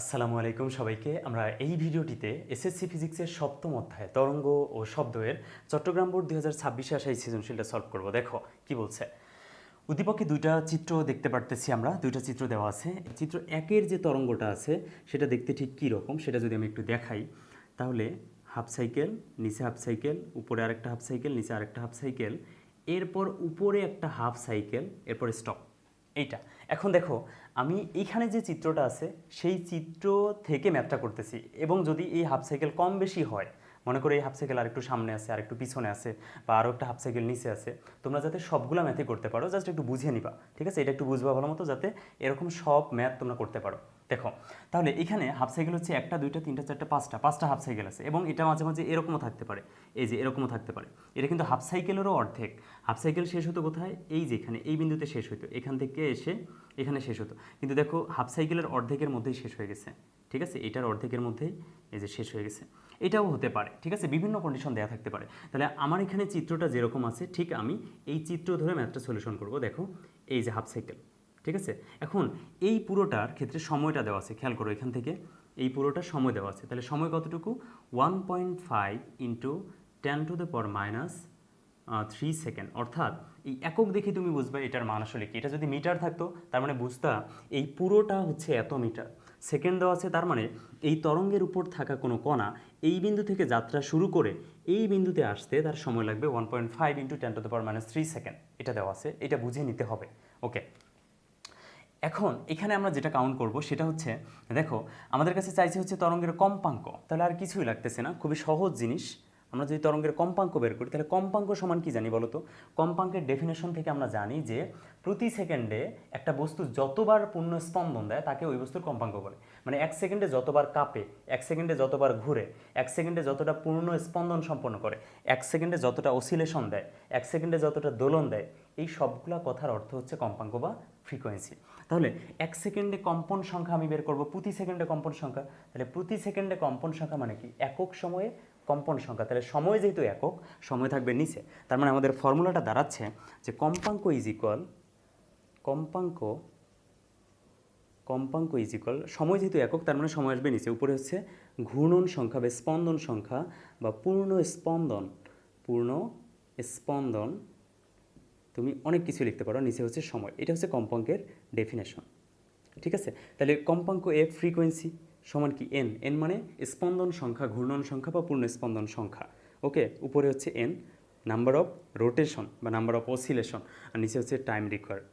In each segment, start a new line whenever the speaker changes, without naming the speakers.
আসসালামু আলাইকুম সবাইকে। আমরা এই ভিডিওটিতে এসএসসি ফিজিক্সের সপ্তম অধ্যায় তরঙ্গ ও শব্দের চট্টগ্রাম বোর্ড 2026-এ আসা এই সৃজনশীলটা সলভ করব। দেখো কি বলছে। উদ্দীপকে দুইটা চিত্র দেখতে পারতেছি আমরা, দুইটা চিত্র দেওয়া আছে। চিত্র একের যে তরঙ্গটা আছে সেটা দেখতে ঠিক কী রকম সেটা যদি আমি একটু দেখাই, তাহলে হাফ সাইকেল, নিচে হাফ সাইকেল, উপরে আরেকটা হাফ সাইকেল, নিচে আরেকটা হাফ সাইকেল, এরপর উপরে একটা হাফ সাইকেল, এরপর স্টপ। এইটা এখন দেখো, আমি এইখানে যে চিত্রটা আছে সেই চিত্র থেকে ম্যাথটা করতেছি, এবং যদি এই হাফ সাইকেল কম বেশি হয়, মনে করো এই হাফ সাইকেল আরেকটু সামনে আছে, আরেকটু পিছনে আছে, বা আরও একটা হাফ সাইকেল নিচে আছে, তোমরা যাতে সবগুলো ম্যাথে করতে পারো, জাস্ট একটু বুঝে নিবা, ঠিক আছে? এটা একটু বুঝবা ভালো মতো, যাতে এরকম সব ম্যাথ তোমরা করতে পারো। দেখো তাহলে এখানে হাফ সাইকেল হচ্ছে একটা, দুইটা, তিনটা, চারটা, পাঁচটা হাফ সাইকেল আছে, এবং এটা মাঝে মাঝে এরকমও থাকতে পারে, এই যে এরকমও থাকতে পারে। এটা কিন্তু হাফ সাইকেলেরও অর্ধেক। হাফ সাইকেল শেষ হতো কোথায়? এই যে এখানে, এই বিন্দুতে শেষ হতো, এখান থেকে এসে এখানে শেষ হতো। কিন্তু দেখো হাফ সাইকেলের অর্ধেকের মধ্যেই শেষ হয়ে গেছে, ঠিক আছে? এটার অর্ধেকের মধ্যেই এই যে শেষ হয়ে গেছে। এটাও হতে পারে, ঠিক আছে? বিভিন্ন কন্ডিশন দেওয়া থাকতে পারে। তাহলে আমার এখানে চিত্রটা যেরকম আছে ঠিক আমি এই চিত্র ধরে ম্যাথটা সলিউশন করব। দেখো এই যে হাফ সাইকেল, ঠিক আছে? এখন এই পুরোটার ক্ষেত্রে সময়টা দেওয়া আছে, খেয়াল করো এখান থেকে এই পুরোটার সময় দেওয়া আছে। তাহলে সময় কতটুকু? 1.5 ইন্টু 10⁻³ সেকেন্ড। অর্থাৎ এই একক দেখে তুমি বুঝবে এটার মান আসলে কি। এটা যদি মিটার থাকতো তার মানে বুঝতা এই পুরোটা হচ্ছে এত মিটার। সেকেন্ড দেওয়া আছে, তার মানে এই তরঙ্গের উপর থাকা কোনো কণা এই বিন্দু থেকে যাত্রা শুরু করে এই বিন্দুতে আসতে তার সময় লাগবে 1.5 ইন্টু 10⁻³ সেকেন্ড। এটা দেওয়া আছে, এটা বুঝে নিতে হবে। ওকে, এখন এখানে আমরা যেটা কাউন্ট করব সেটা হচ্ছে, দেখো আমাদের কাছে চাইছে হচ্ছে তরঙ্গের কম্পাঙ্ক। তাহলে আর কিছুই লাগতেছে না, খুবই সহজ জিনিস। আমরা যদি তরঙ্গের কম্পাঙ্ক বের করি, তাহলে কম্পাঙ্ক সমান কি জানি বলো তো? কম্পাঙ্কের ডেফিনেশন থেকে আমরা জানি যে প্রতি সেকেন্ডে একটা বস্তু যতবার পূর্ণ স্পন্দন দেয় তাকে ওই বস্তুর কম্পাঙ্ক বলে। মানে এক সেকেন্ডে যতবার কাঁপে, এক সেকেন্ডে যতবার ঘুরে, এক সেকেন্ডে যতটা পূর্ণ স্পন্দন সম্পন্ন করে, এক সেকেন্ডে যতটা অসিলেশন দেয়, এক সেকেন্ডে যতটা দোলন দেয়, এই সবগুলা কথার অর্থ হচ্ছে কম্পাঙ্ক বা ফ্রিকোয়েন্সি। তাহলে এক সেকেন্ডে কম্পন সংখ্যা আমি বের করব, প্রতি সেকেন্ডে কম্পন সংখ্যা। তাহলে প্রতি সেকেন্ডে কম্পন সংখ্যা মানে কি? একক সময়ে কম্পন সংখ্যা। তাহলে সময় যেহেতু একক, সময় থাকবে নিচে। তার মানে আমাদের ফর্মুলাটা দাঁড়াচ্ছে যে কম্পাঙ্ক ইজ ইকুয়াল, কম্পাঙ্ক কম্পাঙ্ক ইজ ইকুয়াল, সময় যেহেতু একক তার মানে সময় আসবে নিচে, উপরে হচ্ছে ঘূর্ণন সংখ্যা বা স্পন্দন সংখ্যা বা পূর্ণ স্পন্দন, তুমি অনেক কিছু লিখতে পারো, নিচে হচ্ছে সময়। এটা হচ্ছে কম্পাঙ্কের ডেফিনেশন, ঠিক আছে? তাহলে কম্পাঙ্ক এফ ফ্রিকোয়েন্সি সমান কি? এন। এন মানে স্পন্দন সংখ্যা, ঘূর্ণন সংখ্যা বা পূর্ণ স্পন্দন সংখ্যা। ওকে, উপরে হচ্ছে এন, নাম্বার অফ রোটেশন বা নাম্বার অফ অসিলেশন, আর নিচে হচ্ছে টাইম রিকোয়ার্ড।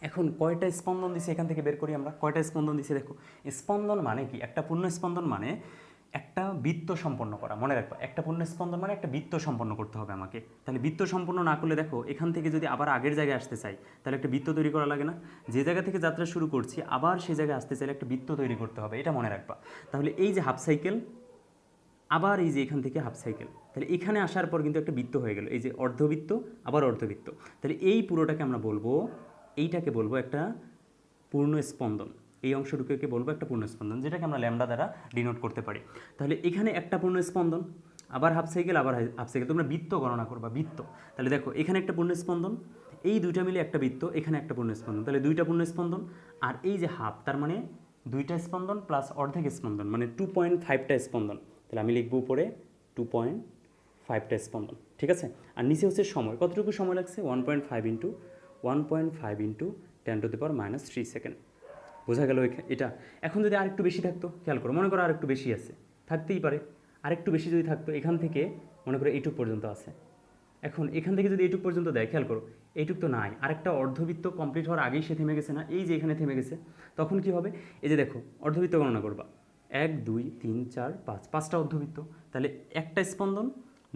এখন কয়টা স্পন্দন দিছে এখান থেকে বের করি আমরা। কয়টা স্পন্দন দিছে দেখো। স্পন্দন মানে কি? একটা পূর্ণ স্পন্দন মানে একটা বৃত্ত সম্পন্ন করা। মনে রাখবা, একটা পূর্ণ স্পন্দন মানে একটা বৃত্ত সম্পন্ন করতে হবে আমাকে। তাহলে বৃত্ত সম্পন্ন না করলে দেখো এখান থেকে যদি আবার আগের জায়গায় আসতে চাই তাহলে একটা বৃত্ত তৈরি করা লাগে না? যে জায়গা থেকে যাত্রা শুরু করছি আবার সেই জায়গায় আসতে চাইলে একটা বৃত্ত তৈরি করতে হবে, এটা মনে রাখবা। তাহলে এই যে হাফ সাইকেল, আবার এই যে এখান থেকে হাফ সাইকেল, তাহলে এখানে আসার পর কিন্তু একটা বৃত্ত হয়ে গেল, এই যে অর্ধবৃত্ত, আবার অর্ধবৃত্ত। তাহলে এই পুরোটাকে আমরা বলবো, এইটাকে বলবো একটা পূর্ণ স্পন্দন। এই অংশটুকুকে বলবো একটা পূর্ণ স্পন্দন, যেটাকে আমরা ল্যামডা দ্বারা ডিনোট করতে পারি। তাহলে এখানে একটা পূর্ণ স্পন্দন, আবার হাফ সাইকেল, আবার হাফ সাইকেল, তোমরা বৃত্ত গণনা করবা, বৃত্ত। তাহলে দেখো এখানে একটা পূর্ণ স্পন্দন, এই দুইটা মিলে একটা বৃত্ত, এখানে একটা পূর্ণ স্পন্দন, তাহলে দুইটা পূর্ণ স্পন্দন। আর এই যে হাফ, তার মানে দুইটা স্পন্দন প্লাস অর্ধেক স্পন্দন, মানে 2.5টা স্পন্দন। তাহলে আমি লিখবো উপরে 2.5টা স্পন্দন, ঠিক আছে? আর নিচে হচ্ছে সময়, কতটুকু সময় লাগছে? 1.5 ইন্টু 10⁻³ সেকেন্ড। বোঝা গেল এটা? এখন যদি আরেকটু বেশি থাকতো, খেয়াল করো, মনে করো আরেকটু বেশি আছে, থাকতেই পারে। আরেকটু বেশি যদি থাকতো, এখান থেকে মনে করো এইটুক পর্যন্ত আছে। এখন এখান থেকে যদি এইটুক পর্যন্ত দেয়, খেয়াল করো এইটুক তো নাই, আরেকটা অর্ধবৃত্ত কমপ্লিট হওয়ার আগেই সে থেমে গেছে না? এই যে এখানে থেমে গেছে, তখন কি হবে? এই যে দেখো অর্ধবৃত্ত গণনা করবা, 1 2 3 4 5, পাঁচটা অর্ধবৃত্ত। তাহলে একটা স্পন্দন,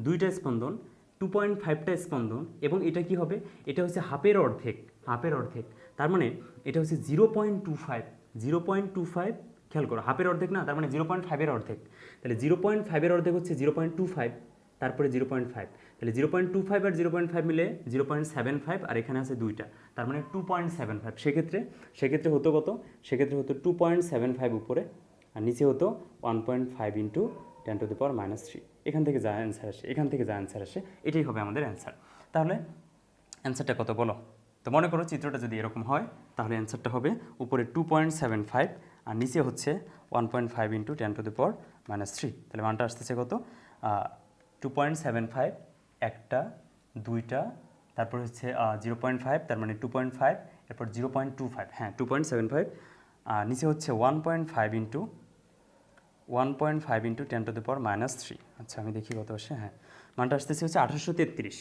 দুইটা স্পন্দন, 2.5টা স্পন্দন, এবং এটা কি হবে? এটা হচ্ছে হাফের অর্ধেক, হাফের অর্ধেক। তার মানে এটা হচ্ছে 0.25, 0.25। খেয়াল করো, হাফের অর্ধেক না, তার মানে 0.5-এর অর্ধেক। তাহলে 0.5-এর অর্ধেক হচ্ছে 0.25, তারপরে 0.5। তাহলে 0.25 আর 0.5 মিলে 0.75, আর এখানে আছে দুইটা, তার মানে 2.75। সেক্ষেত্রে হতো কত? সেক্ষেত্রে হতো 2.75 উপরে, আর নিচে হতো 1.5 ইন্টু 10⁻³ এখান থেকে যা অ্যান্সার আসে এটাই হবে আমাদের অ্যান্সার। তাহলে অ্যান্সারটা কত বলো তো? মনে করো চিত্রটা যদি এরকম হয়, তাহলে অ্যান্সারটা হবে উপরে 2.75 আর নিচে হচ্ছে 1.5 ইন্টু 10⁻³ তাহলে মানটা আসতেছে কত 2.75 একটা দুইটা তারপর হচ্ছে 0.5 তার মানে 2.5 এরপর 0.25 হ্যাঁ 2.75 আর নিচে হচ্ছে 1.5 ইন্টু 10⁻³ আচ্ছা আমি দেখি কত আসে হ্যাঁ মানটা আসতেছে হচ্ছে 1833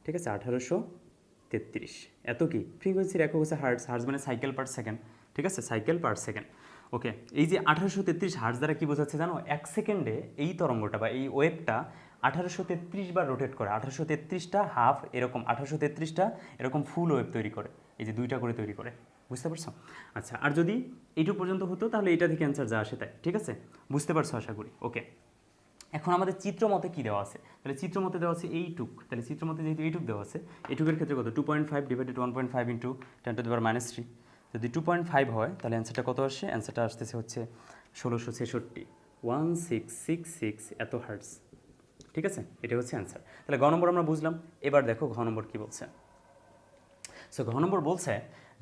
ঠিক আছে 1833 এত কি ফ্রিকোয়েন্সির একক হচ্ছে হার্টস হার্টস মানে সাইকেল পার সেকেন্ড ঠিক আছে সাইকেল পার সেকেন্ড ওকে এই যে 1833 হার্টস দ্বারা কি বোঝাচ্ছে জানো এক সেকেন্ডে এই তরঙ্গটা বা এই ওয়েভটা 1833 বার রোটেট করে 1833টা হাফ এরকম 1833টা এরকম ফুল ওয়েভ তৈরি করে এই যে দুইটা করে তৈরি করে বুঝতে পারছো আচ্ছা আর যদি এইটুকু পর্যন্ত হতো তাহলে এটা থেকে অ্যান্সার যা আসে তাই ঠিক আছে বুঝতে পারছো আশা করি ওকে এখন আমাদের চিত্রমতে কী দেওয়া আছে তাহলে চিত্রমতে দেওয়া আছে এইটুক তাহলে চিত্রমতে যেহেতু এইটুক দেওয়া আছে এইটুকের ক্ষেত্রে কত 2.5 ডিভাইডেড 1.5 ইন্টু 10⁻³ যদি 2.5 হয় তাহলে অ্যান্সারটা কত আসে অ্যান্সারটা আসতেছে হচ্ছে 1666 1666 এত হার্টস ঠিক আছে এটা হচ্ছে অ্যান্সার তাহলে ঘ নম্বর আমরা বুঝলাম এবার দেখো ঘ নম্বর কী বলছে সো ঘ নম্বর বলছে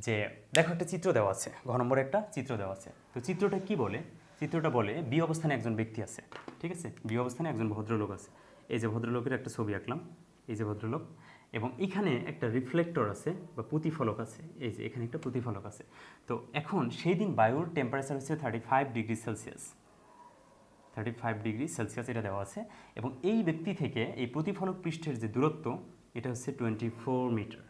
যে দেখো একটা চিত্র দেওয়া আছে ঘ নম্বরে একটা চিত্র দেওয়া আছে তো চিত্রটা কি বলে চিত্রটা বলে বি অবস্থানে একজন ব্যক্তি আছে ঠিক আছে বি অবস্থানে একজন ভদ্রলোক আছে এই যে ভদ্রলোকের একটা ছবি আঁকলাম এই যে ভদ্রলোক এবং এখানে একটা রিফ্লেক্টর আছে বা প্রতিফলক আছে এই যে এখানে একটা প্রতিফলক আছে তো এখন সেই দিন বায়ুর টেম্পারেচার হচ্ছে 35°C 35°C এটা দেওয়া আছে এবং এই ব্যক্তি থেকে এই প্রতিফলক পৃষ্ঠের যে দূরত্ব এটা হচ্ছে 24 মিটার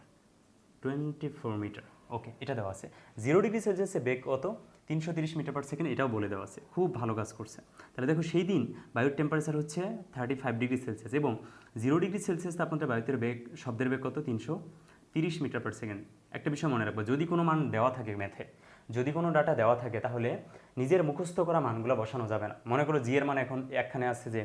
24 মিটার ওকে এটা দেওয়া আছে 0°C বেগ কত 330 মিটার পার সেকেন্ড এটাও বলে দেওয়া আছে খুব ভালো কাজ করছে তাহলে দেখো সেই দিন বায়ুর টেম্পারেচার হচ্ছে 35°C এবং 0°C তাপমাত্রা বায়ুতে বেগ শব্দের বেগ কত 330 মিটার পার সেকেন্ড একটা বিষয় মনে রাখবো যদি কোনো মান দেওয়া থাকে ম্যাথে যদি কোনো ডাটা দেওয়া থাকে তাহলে নিজের মুখস্থ করা মানগুলো বসানো যাবে না মনে করো জি এর মান এখন একখানে আছে যে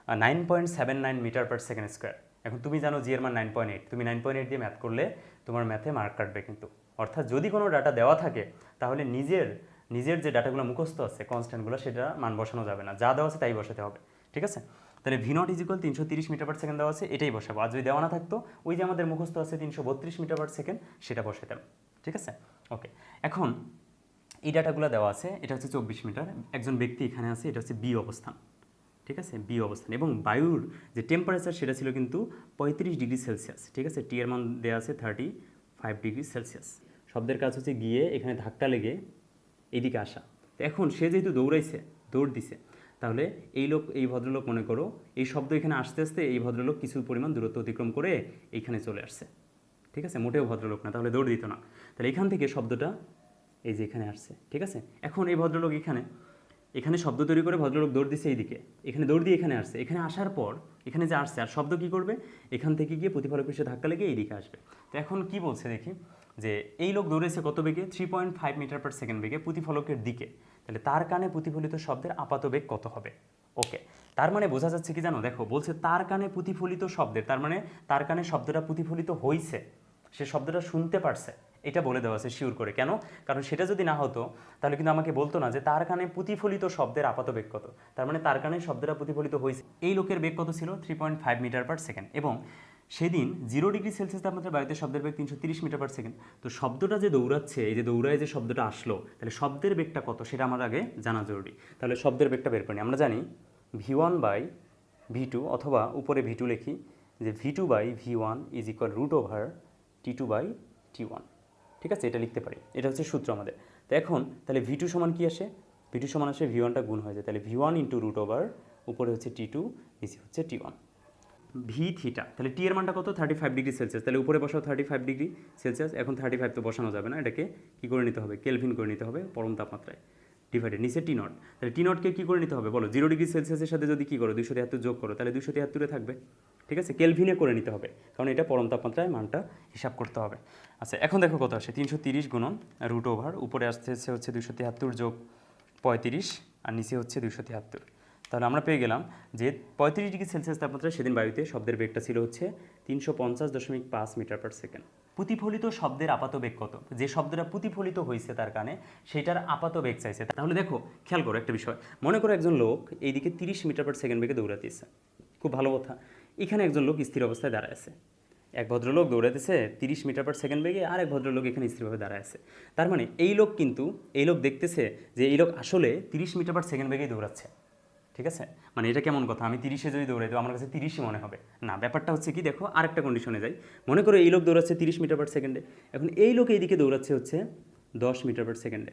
9.79 মিটার পার সেকেন্ড স্কোয়ার এখন তুমি জানো জি এর মান 9.8 তুমি 9.8 দিয়ে ম্যাথ করলে তোমার ম্যাথে মার্ক কাটবে কিন্তু অর্থাৎ যদি কোনো ডাটা দেওয়া থাকে তাহলে নিজের যে ডাটাগুলো মুখস্থ আছে কনস্ট্যান্টগুলো সেটা মান বসানো যাবে না যা দেওয়া আছে তাই বসাতে হবে ঠিক আছে তাহলে V naught is equal 330 metre per second দেওয়া আছে এটাই বসাবো আর যদি দেওয়া না থাকতো ওই যে আমাদের মুখস্থ আছে 332 মিটার পার সেকেন্ড সেটা বসাতাম ঠিক আছে ওকে এখন এই ডাটাগুলো দেওয়া আছে এটা হচ্ছে 24 মিটার একজন ব্যক্তি এখানে আছে এটা হচ্ছে বি অবস্থান ঠিক আছে বি অবস্থান এবং বায়ুর যে টেম্পারেচার সেটা ছিল কিন্তু 35°C ঠিক আছে টি এর মান দেওয়া আছে 35°C শব্দের কাজ হচ্ছে গিয়ে এখানে ধাক্কা লেগে এইদিকে আসা তো এখন সে যেহেতু দৌড় দিছে তাহলে এই ভদ্রলোক মনে করো এই শব্দ এখানে আসতে আসতে এই ভদ্রলোক কিছু পরিমাণ দূরত্ব অতিক্রম করে এইখানে চলে আসছে ঠিক আছে মোটেও ভদ্রলোক না তাহলে দৌড় দিত না তাহলে এখান থেকে শব্দটা এই যে এখানে আসছে ঠিক আছে এখন এই ভদ্রলোক এখানে শব্দ তৈরি করে ভদ্রলোক দৌড় দিচ্ছে এইদিকে এখানে দৌড় দিয়ে এখানে আসছে এখানে আসার পর এখানে যে আসছে আর শব্দ কী করবে এখান থেকে গিয়ে প্রতিফলক পৃষ্ঠে ধাক্কা লেগে এইদিকে আসবে তো এখন কি বলছে দেখি যে এই লোক দৌড়েছে কত বেগে 3.5 মিটার পার সেকেন্ড বেগে প্রতিফলকের দিকে তাহলে তার কানে প্রতিফলিত শব্দের আপাত বেগ কত হবে ওকে তার মানে বোঝা যাচ্ছে কি জানো দেখো বলছে তার কানে প্রতিফলিত শব্দের তার মানে তার কানে শব্দটা প্রতিফলিত হয়েছে সে শব্দটা শুনতে পারছে এটা বলে দেওয়া আছে শিওর করে কেন কারণ সেটা যদি না হতো তাহলে কিন্তু আমাকে বলতো না যে তার কানে প্রতিফলিত শব্দের আপাত বেগ কত তার মানে তার কানে শব্দটা প্রতিফলিত হয়েছে এই লোকের বেগ কত ছিল 3.5 মিটার পার সেকেন্ড এবং সেদিন 0°C তাপমাত্রা বায়ুতে শব্দের বেগ 330 মিটার পার সেকেন্ড তো শব্দটা যে দৌড়াচ্ছে এই যে দৌড়ায় যে শব্দটা আসলো তাহলে শব্দের বেগটা কত সেটা আমার আগে জানা জরুরি তাহলে শব্দের বেগটা বের করি আমরা জানি v1/v2 অথবা উপরে v2 লিখি যে v2/v1 ইজ ইকুয়াল √t2/t1 ঠিক আছে এটা লিখতে পারি এটা হচ্ছে সূত্র আমাদের তো এখন তাহলে ভি2 সমান কি আসে ভি2 সমান আসে ভি1টা গুণ হয়ে যায় তাহলে v1 ইন্টু √, উপরে হচ্ছে t2 নিচে হচ্ছে t1 ভি থিটা তাহলে টি এর মানটা কত 35°C তাহলে উপরে বসাও 35°C এখন 35 তো বসানো যাবে না এটাকে কী করে নিতে হবে কেলভিন করে নিতে হবে পরম তাপমাত্রায় ডিভাইডেড নিচে টি নট তাহলে টি নটকে কী করে নিতে হবে বলো 0°C সাথে যদি কী করো 273 যোগ করো তাহলে 273 থাকবে ঠিক আছে কেলভিনে করে নিতে হবে কারণ এটা পরম তাপমাত্রায় মানটা হিসাব করতে হবে আচ্ছা এখন দেখো কত আসে 330 গুণন √, উপরে আসতে হচ্ছে 273 যোগ 35 আর নিচে হচ্ছে 273 তাহলে আমরা পেয়ে গেলাম যে 35°C তাপমাত্রায় সেদিন বায়ুতে শব্দের বেগটা ছিল হচ্ছে 350.5 মিটার পার সেকেন্ড প্রতিফলিত শব্দের আপাত বেগ কত যে শব্দটা প্রতিফলিত হয়েছে তার কানে সেটার আপাত বেগ চাইছে তাহলে দেখো খেয়াল করো একটা বিষয় মনে করো একজন লোক এইদিকে 30 মিটার পার সেকেন্ড বেগে দৌড়াতেছে খুব ভালো কথা এখানে একজন লোক স্থির অবস্থায় দাঁড়ায় আছে এক ভদ্রলোক দৌড়াতেছে 30 মিটার পার সেকেন্ড বেগে, আর এক ভদ্রলোক এখানে স্থিরভাবে দাঁড়ায় আছে। তার মানে এই লোক দেখতেছে যে এই লোক আসলে 30 মিটার পার সেকেন্ড বেগেই দৌড়াচ্ছে। ঠিক আছে, মানে এটা কেমন কথা, আমি 30-এ যদি দৌড়াই তো আমার কাছে 30ই মনে হবে না। ব্যাপারটা হচ্ছে কি, দেখো আরেকটা কন্ডিশনে যাই। মনে করো এই লোক দৌড়াচ্ছে 30 মিটার পার সেকেন্ডে, এখন এই লোক এইদিকে দৌড়াচ্ছে হচ্ছে 10 মিটার পার সেকেন্ডে,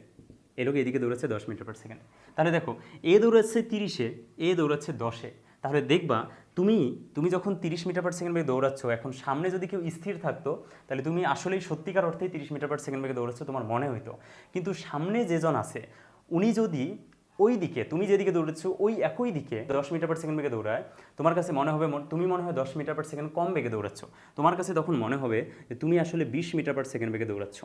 এই লোক এইদিকে দৌড়াচ্ছে 10 মিটার পার সেকেন্ডে। তাহলে দেখো এ দৌড়াচ্ছে 30-এ, এ দৌড়াচ্ছে 10-এ। তাহলে দেখবা তুমি যখন 30 মিটার পার সেকেন্ড বেগে দৌড়াচ্ছ, এখন সামনে যদি কেউ স্থির থাকতো তাহলে তুমি আসলেই সত্যিকার অর্থেই 30 মিটার পার সেকেন্ড বেগে দৌড়াচ্ছ তোমার মনে হইতো। কিন্তু সামনে যেজন আছে উনি যদি ওই দিকে, তুমি যেদিকে দৌড়াচ্ছ ওই একই দিকে 10 মিটার পার সেকেন্ড বেগে দৌড়ায়, তোমার কাছে মনে হবে, তুমি মনে হয় 10 মিটার পার সেকেন্ড কম বেগে দৌড়াচ্ছ, তোমার কাছে তখন মনে হবে যে তুমি আসলে 20 মিটার পার সেকেন্ড বেগে দৌড়াচ্ছ।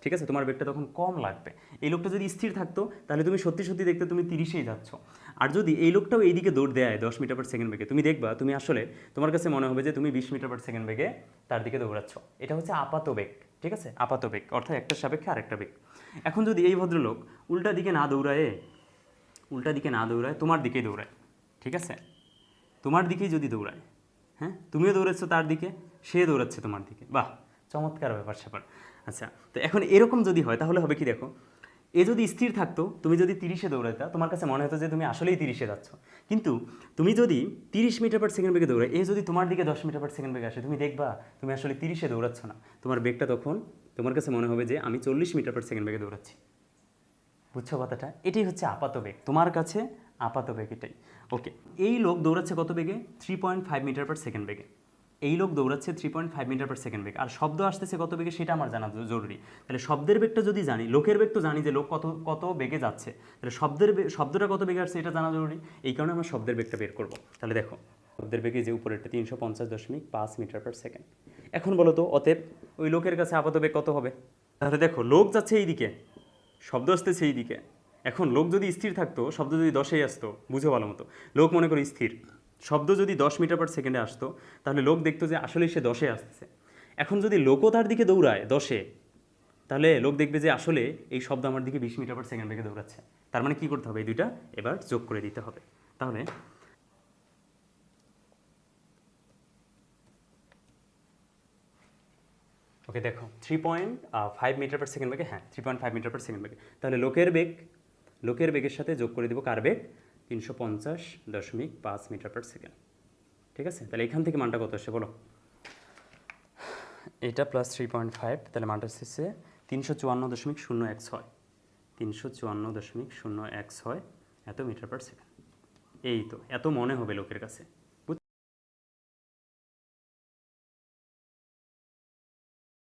ঠিক আছে, তোমার বেগটা তখন কম লাগবে। এই লোকটা যদি স্থির থাকতো তাহলে তুমি সত্যি সত্যি দেখতে তুমি 30-এই যাচ্ছ। আর যদি এই লোকটাও এইদিকে দৌড় দেয় 10 মিটার পার সেকেন্ড বেগে, তুমি দেখবা তুমি আসলে, তোমার কাছে মনে হবে যে তুমি 20 মিটার পার সেকেন্ড বেগে তার দিকে দৌড়াচ্ছ। এটা হচ্ছে আপাত বেগ। ঠিক আছে, আপাত বেগ অর্থাৎ একটার সাপেক্ষে আরেকটা বেগ। এখন যদি এই ভদ্রলোক উল্টা দিকে না দৌড়ায় তোমার দিকেই দৌড়ায়, ঠিক আছে, তোমার দিকেই যদি দৌড়ায়, হ্যাঁ তুমিও দৌড়াচ্ছ তার দিকে, সে দৌড়াচ্ছে তোমার দিকে, বাহ চমৎকার ব্যাপার স্যাপার। আচ্ছা, তো এখন এরকম যদি হয় তাহলে হবে কি, দেখো এ যদি স্থির থাকতো, তুমি যদি 30-এ দৌড়াইতা, তোমার কাছে মনে হতো যে তুমি আসলেই 30-এ যাচ্ছ। কিন্তু তুমি যদি 30 মিটার পার সেকেন্ড বেগে দৌড়ায়, এ যদি তোমার দিকে 10 মিটার পার সেকেন্ড বেগে আসে, তুমি দেখবা তুমি আসলে 30-এ দৌড়াচ্ছ না, তোমার বেগটা তখন তোমার কাছে মনে হবে যে আমি 40 মিটার পার সেকেন্ড বেগে দৌড়াচ্ছি। বুঝছো কথাটা? এটাই হচ্ছে আপাত বেগ, তোমার কাছে আপাত বেগ এটাই। ওকে, এই লোক দৌড়াচ্ছে কত বেগে? 3.5 মিটার পার সেকেন্ড বেগে। এই লোক দৌড়াচ্ছে 3.5 মিটার পার সেকেন্ড বেগে, আর শব্দ আসতেছে কত বেগে সেটা আমার জানা জরুরি। তাহলে শব্দের বেগটা যদি জানি, লোকের বেগ তো জানি যে লোক কত কত বেগে যাচ্ছে, তাহলে শব্দটা কত বেগে আসছে এটা জানা জরুরি। এই কারণে আমরা শব্দের বেগটা বের করব। তাহলে দেখো শব্দের বেগে যে উপরেরটা 350.5 মিটার পার সেকেন্ড। এখন বলো তো অতএব ওই লোকের কাছে আপাত বেগ কত হবে? তাহলে দেখো লোক যাচ্ছে এই দিকে, শব্দ আসতেছে এই দিকে। এখন লোক যদি স্থির থাকতো, শব্দ যদি 10-এই আসতো, বুঝো ভালো মতো, লোক মনে করি স্থির, শব্দ যদি 10 মিটার পার সেকেন্ডে আসতো তাহলে লোক দেখতো যে আসলেই সে 10-এ আসতেছে। এখন যদি লোকও তার দিকে দৌড়ায় 10-এ, তাহলে লোক দেখবে যে আসলে এই শব্দ আমার দিকে 20 মিটার পার সেকেন্ড বেগে দৌড়াচ্ছে। তার মানে কী করতে হবে, এই দুইটা এবার যোগ করে দিতে হবে। তাহলে ওকে দেখো 3.5 মিটার পার সেকেন্ড বেগে, হ্যাঁ 3.5 মিটার পার সেকেন্ড বেগে। তাহলে লোকের বেগের সাথে যোগ করে দেবো কার বেগ? 350.5 মিটার পার সেকেন্ড। ঠিক আছে, তাহলে এখান থেকে মানটা কত আসছে বলো? এটা প্লাস 3.5, তাহলে মানটা আসছে 354.016, 354.016 এত মিটার পার সেকেন্ড। এই তো এত মনে হবে লোকের কাছে।